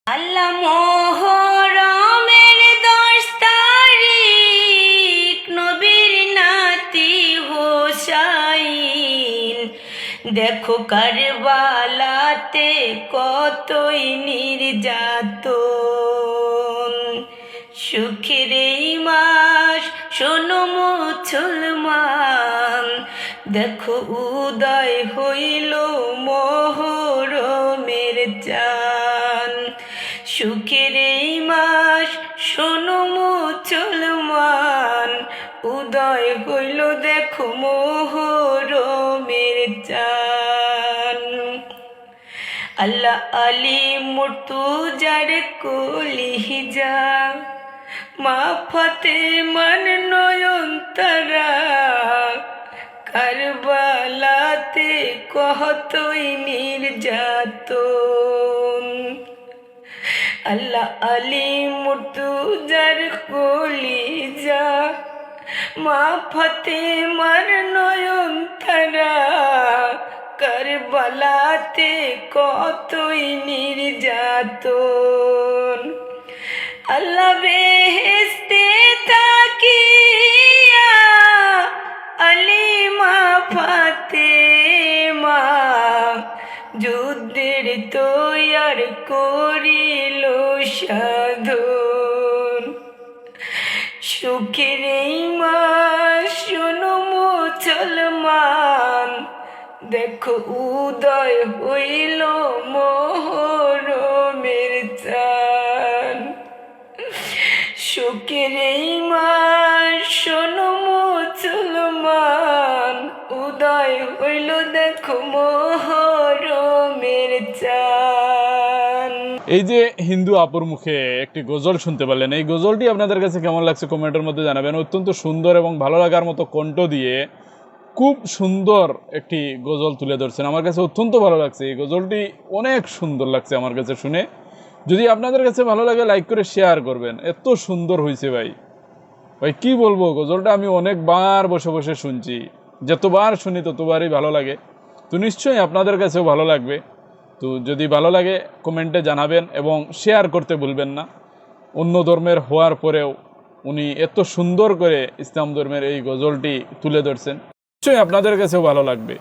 আল্লাহ মোহরমের 10 তারিখ নবীর নাতি হোসাইন, দেখো কারবালাতে কতই নির্যাতন। সুখের এই মাস শোনো মুসলমান, দেখো উদয় হইল মোহরমের চান। সুখের এই মাস শোনো মুসলমান, উদয় হইল দেখো মোহরমের চান। আল্লাহ আলী মুর্তুজার কলিজা, মা ফাতেমার নয়ন তারা, কারবালাতে কতই নির্যাতন। আল্লাহ আলী মুর্তুজার কলিজা, মা ফাতেমার নয়ন তারা, কারবালাতে কতই নির্যাতন। আল্লাহ বেহেশতে তাকিয়া আলী মা ফাতেমা, যুদ্ধের তৈয়ার করিল সাধন। সুখের এই মাস শোনো মুসলমান, দেখো উদয় হইল মোহরমের চান। সুখের এই মাস শোনো মুসলমান, উদয় হইল দেখো মোহরমের চান। এই যে হিন্দু আপুর মুখে একটি গজল শুনতে পারলেন, এই গজলটি আপনাদের কাছে কেমন লাগছে কমেন্টের মধ্যে জানাবেন। অত্যন্ত সুন্দর এবং ভালো লাগার মতো কণ্ঠ দিয়ে খুব সুন্দর একটি গজল তুলে ধরছেন। আমার কাছে অত্যন্ত ভালো লাগছে, এই গজলটি অনেক সুন্দর লাগছে আমার কাছে শুনে। যদি আপনাদের কাছে ভালো লাগে লাইক করে শেয়ার করবেন। এত সুন্দর হয়েছে ভাই, কি বলবো, গজলটা আমি অনেকবার বসে বসে শুনছি, যতবার শুনি ততবারই ভালো লাগে। তো নিশ্চয়ই আপনাদের কাছেও ভালো লাগবে। তো যদি ভালো লাগে কমেন্টে জানাবেন এবং শেয়ার করতে ভুলবেন না। অন্য ধর্মের হওয়ার পরেও উনি এত সুন্দর করে ইসলাম ধর্মের এই গজলটি তুলে ধরছেন, নিশ্চয়ই আপনাদের কাছেও ভালো লাগবে।